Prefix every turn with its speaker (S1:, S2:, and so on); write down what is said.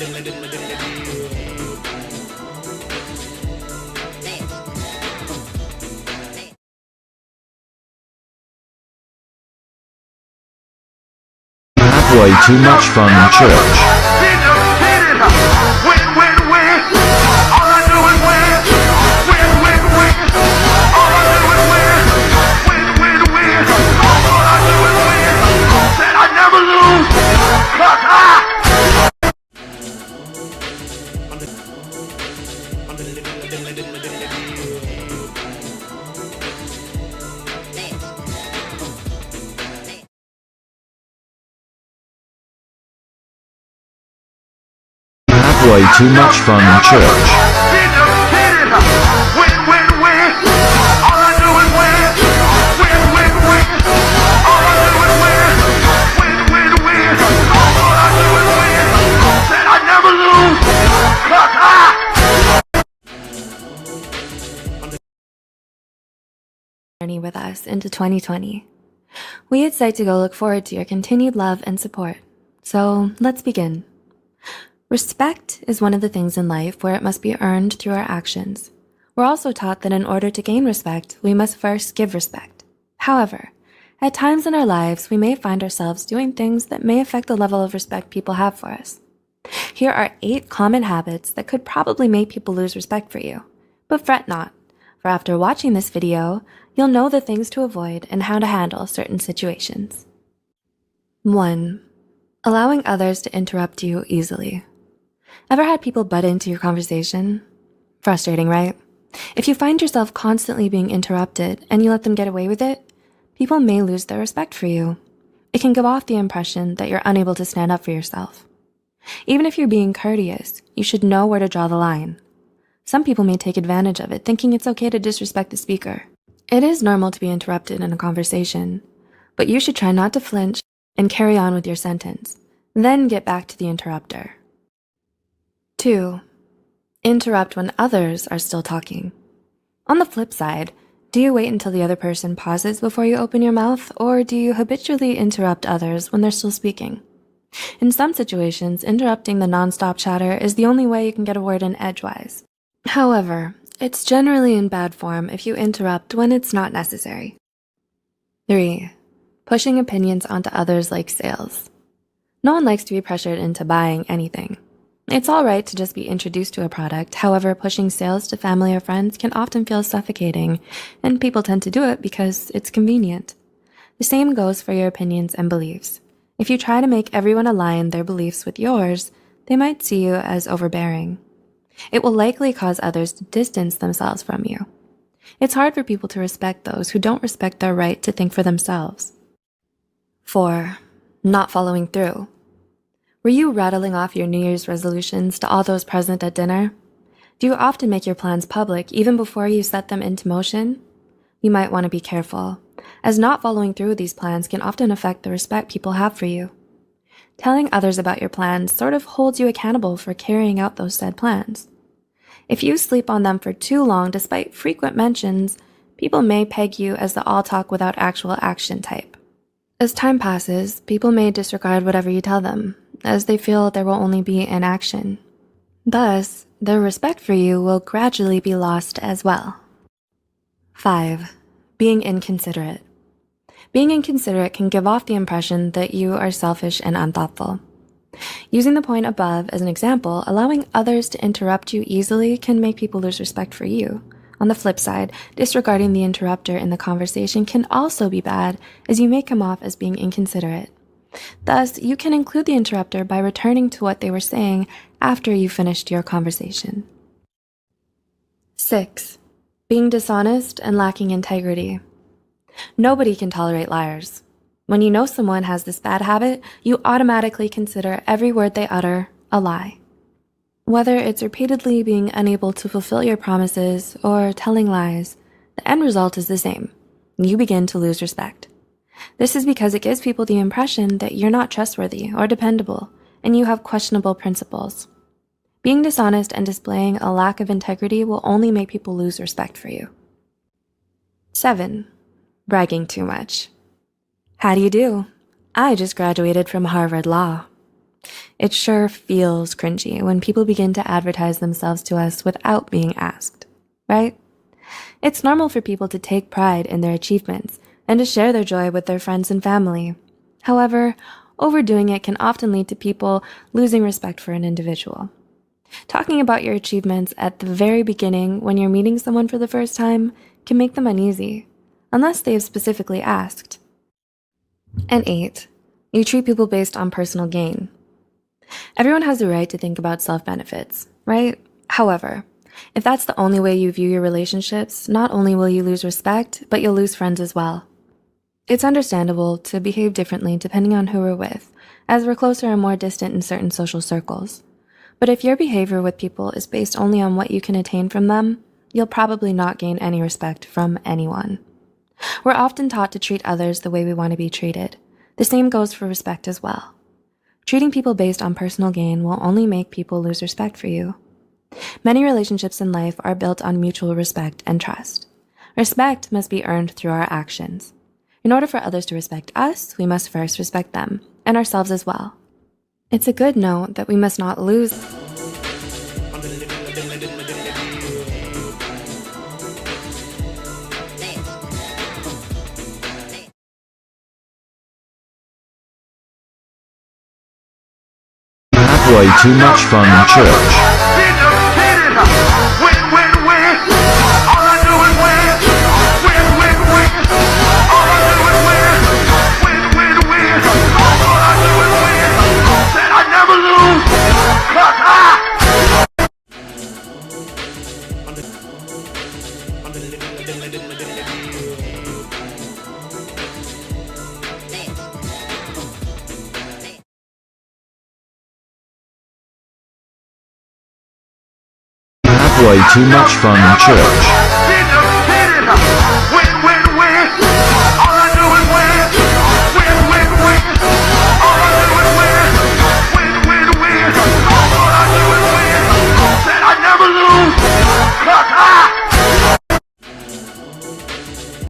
S1: Have way too much fun in church. Have way too much fun in church.
S2: Journey with us into 2020. We at Psych2Go look forward to your continued love and support. So let's begin. Respect is one of the things in life where it must be earned through our actions. We're also taught that in order to gain respect, we must first give respect. However, at times in our lives, we may find ourselves doing things that may affect the level of respect people have for us. Here are 8 common habits that could probably make people lose respect for you. But fret not, for after watching this video, you'll know the things to avoid and how to handle certain situations. 1. Allowing others to interrupt you easily. Ever had people butt into your conversation? Frustrating, right? If you find yourself constantly being interrupted and you let them get away with it, people may lose their respect for you. It can give off the impression that you're unable to stand up for yourself. Even if you're being courteous, you should know where to draw the line. Some people may take advantage of it, thinking it's okay to disrespect the speaker. It is normal to be interrupted in a conversation, but you should try not to flinch and carry on with your sentence, then get back to the interrupter. 2. Interrupt when others are still talking. On the flip side, do you wait until the other person pauses before you open your mouth, or do you habitually interrupt others when they're still speaking? In some situations, interrupting the non-stop chatter is the only way you can get a word in edgewise. However, it's generally in bad form if you interrupt when it's not necessary. 3. Pushing opinions onto others like sales. No one likes to be pressured into buying anything. It's all right to just be introduced to a product. However, pushing sales to family or friends can often feel suffocating, and people tend to do it because it's convenient. The same goes for your opinions and beliefs. If you try to make everyone align their beliefs with yours, they might see you as overbearing. It will likely cause others to distance themselves from you. It's hard for people to respect those who don't respect their right to think for themselves. 4. Not following through. Were you rattling off your New Year's resolutions to all those present at dinner? Do you often make your plans public even before you set them into motion? You might want to be careful, as not following through with these plans can often affect the respect people have for you. Telling others about your plans sort of holds you accountable for carrying out those said plans. If you sleep on them for too long despite frequent mentions, people may peg you as the all talk without actual action type. As time passes, people may disregard whatever you tell them, as they feel there will only be inaction. Thus, their respect for you will gradually be lost as well. 5. Being inconsiderate. Being inconsiderate can give off the impression that you are selfish and unthoughtful. Using the point above as an example, allowing others to interrupt you easily can make people lose respect for you. On the flip side, disregarding the interrupter in the conversation can also be bad, as you may come off as being inconsiderate. Thus, you can include the interrupter by returning to what they were saying after you finished your conversation. 6. Being dishonest and lacking integrity. Nobody can tolerate liars. When you know someone has this bad habit, you automatically consider every word they utter a lie. Whether it's repeatedly being unable to fulfill your promises or telling lies, the end result is the same. You begin to lose respect. This is because it gives people the impression that you're not trustworthy or dependable, and you have questionable principles. Being dishonest and displaying a lack of integrity will only make people lose respect for you. 7. Bragging too much. How do you do? I just graduated from Harvard Law. It sure feels cringy when people begin to advertise themselves to us without being asked, right? It's normal for people to take pride in their achievements and to share their joy with their friends and family. However, overdoing it can often lead to people losing respect for an individual. Talking about your achievements at the very beginning when you're meeting someone for the first time can make them uneasy, unless they have specifically asked. And 8, you treat people based on personal gain. Everyone has the right to think about self-benefits, right? However, if that's the only way you view your relationships, not only will you lose respect, but you'll lose friends as well. It's understandable to behave differently depending on who we're with, as we're closer and more distant in certain social circles. But if your behavior with people is based only on what you can attain from them, you'll probably not gain any respect from anyone. We're often taught to treat others the way we want to be treated. The same goes for respect as well. Treating people based on personal gain will only make people lose respect for you. Many relationships in life are built on mutual respect and trust. Respect must be earned through our actions. In order for others to respect us, we must first respect them, and ourselves as well. It's a good note that we must not lose.
S1: Have way too much fun in church. Have way too much fun in church.